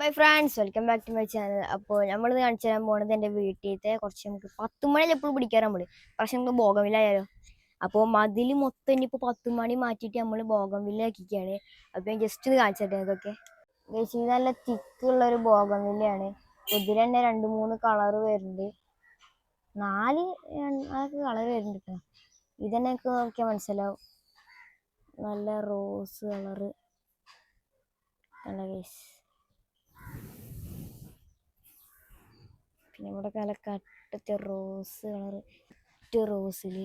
My friends welcome back to my channel. അപ്പോൾ നമ്മൾ കാണിച്ചു തരാൻ പോകുന്നത് എൻ്റെ വീട്ടിലത്തെ കുറച്ച് നമുക്ക് 10 മണി എപ്പോഴും പിടിക്കാൻ നമ്മൾ പക്ഷെ നമുക്ക് ബോഗൻവില്ലായാലോ. അപ്പോൾ മതിൽ മൊത്തം ഇനിയിപ്പോൾ 10 മണി മാറ്റിയിട്ട് നമ്മൾ ബോഗൻവില്ല ആക്കിക്കുകയാണ്. അപ്പോൾ ഞാൻ ജസ്റ്റ് ഇത് കാണിച്ചു തരാം. ഇതൊക്കെ ബേസിക്കലി നല്ല തിക്കുള്ളൊരു ബോഗൻവില്ലയാണ്. ഇതിൽ തന്നെ 2-3 കളർ വരുന്നുണ്ട്, 4 കളർ വരുന്നുണ്ട് കേട്ടോ. ഇതന്നെ എനിക്ക് നോക്കിയാൽ മനസ്സിലാവും. നല്ല റോസ് കളറ് നല്ല കേസ്. പിന്നെ ഇവിടെ നല്ല കട്ടത്തെ റോസ് കളർ, റോസിൽ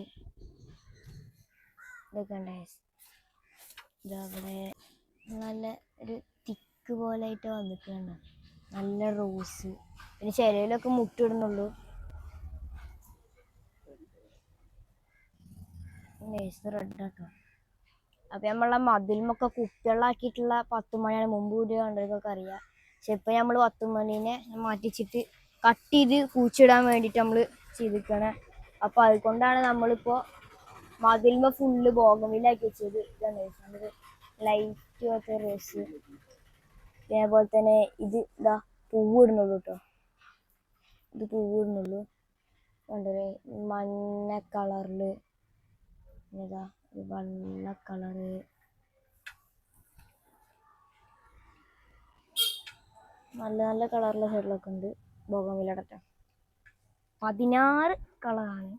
ഇതൊക്കെ ഉണ്ട്. ഇതവിടെ നല്ല ഒരു തിക്ക് പോലെ ആയിട്ട് വന്നിട്ടുണ്ട്. നല്ല റോസ്. പിന്നെ ചിലയിലൊക്കെ മുട്ടിടുന്നുള്ളൂ. റെഡ് ആട്ടോ. അപ്പം നമ്മളെ മതിലുമൊക്കെ കുപ്പികളാക്കിയിട്ടുള്ള 10 മണിയാണ് മുമ്പ് കൂടി കണ്ടവർക്കൊക്കെ അറിയാം. പക്ഷെ ഇപ്പം നമ്മൾ 10 മണീനെ മാറ്റിച്ചിട്ട് കട്ട് ചെയ്ത് കൂച്ചിടാൻ വേണ്ടിയിട്ട് നമ്മൾ ചെയ്തിരിക്കണേ. അപ്പോൾ അതുകൊണ്ടാണ് നമ്മളിപ്പോൾ മതിലുമ ഫുള്ള് ബോഗൻവില്ലാക്കി വെച്ചത്. ഇതാണ് നമുക്ക് ലൈറ്റ് പോലത്തെ റോസ്. അതേപോലെ തന്നെ ഇത് ഇതാ പൂവിടുന്നുള്ളൂ കേട്ടോ. ഇത് പൂവിടുന്നുള്ളൂ കണ്ടേ, മഞ്ഞ കളറിൽ. ഇതാ വെള്ള കളറ്, നല്ല നല്ല കളറുള്ള സൈഡിലൊക്കെ ഉണ്ട് ബോഗൻവില്ലയുടെ. 16 കളറാണ്.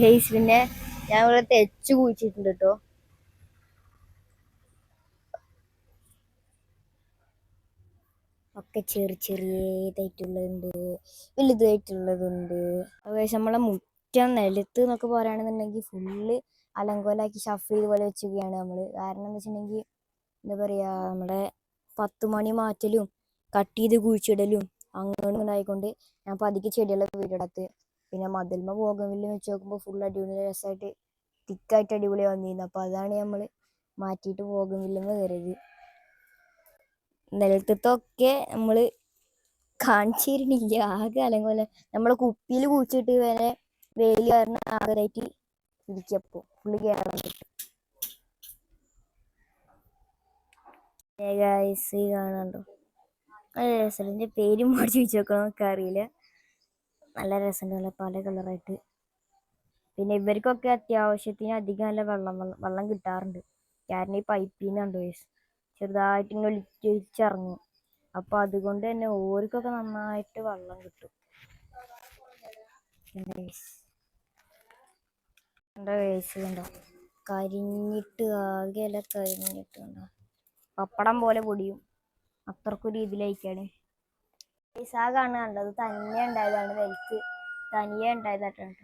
ഗൈസ് പിന്നെ ഞാൻ ഇവിടെ തെച്ച് കുഴിച്ചിട്ടുണ്ട് കേട്ടോ. ഒക്കെ ചെറിയതായിട്ടുള്ളതുണ്ട്, വലുതായിട്ടുള്ളതുണ്ട്. അതുപോലെ നമ്മളെ മുറ്റം നിലത്ത് എന്നൊക്കെ പറയുകയാണെന്നുണ്ടെങ്കിൽ ഫുള്ള് അലങ്കോലാക്കി ഷഫ്ൽ ഇതുപോലെ വെച്ചുകയാണ് നമ്മൾ. കാരണം എന്താ വെച്ചിട്ടുണ്ടെങ്കിൽ എന്താ പറയുക, നമ്മുടെ 10 മണി മാറ്റലും കട്ട് ചെയ്ത് കുഴിച്ചിടലും അങ്ങനെ ഉണ്ടായിക്കൊണ്ട് ഞാൻ പതിക്ക് ചെടികളൊക്കെ വീടിടത്ത്. പിന്നെ മതിൽമ ബോഗൻവില്ല വെച്ച് നോക്കുമ്പോൾ ഫുൾ അടിപൊളി രസമായിട്ട് തിക്കായിട്ട് അടിപൊളി വന്നിരുന്നു. അപ്പോൾ അതാണ് നമ്മൾ മാറ്റിയിട്ട് ബോഗൻവില്ലമ കയറിയത്. നിലത്തൊക്കെ നമ്മൾ കാണിച്ചിരുന്നില്ല, ആകെ അലങ്കോല. നമ്മളെ കുപ്പിയിൽ കുഴിച്ചിട്ട് വരെ വെയിൽ കാരണം ആകരായിട്ട് ഇരിക്കപ്പോൾ ഫുള്ള് കയറാൻ കാണാണ്ടോ. നല്ല രസമല്ല, എൻ്റെ പേരും മേടിച്ച് ചോദിച്ചു നോക്കണം, നമുക്ക് അറിയില്ല. നല്ല രസമുണ്ടല്ലോ പല കളറായിട്ട്. പിന്നെ ഇവർക്കൊക്കെ അത്യാവശ്യത്തിന് അധികം നല്ല വെള്ളം കിട്ടാറുണ്ട്. കാരണം ഈ പൈപ്പിൽ നിന്നുണ്ട് ചെറുതായിട്ട് ഇങ്ങനെ ഒലിച്ചിറങ്ങും. അപ്പോൾ അതുകൊണ്ട് തന്നെ ഓർക്കൊക്കെ നന്നായിട്ട് വെള്ളം കിട്ടും. എൻ്റെ വേസ് കണ്ടോ, കരിഞ്ഞിട്ട് ആകെ അല്ല കരിഞ്ഞിട്ട് കണ്ടോ, പപ്പടം പോലെ പൊടിയും അത്രക്കും രീതിയിലായിക്കാണ്. ആ കാണുന്നുണ്ട്, അത് തനിയെ ഉണ്ടായതാണ്, വെൽക്ക് തനിയെ ഉണ്ടായതായിട്ടാണ്.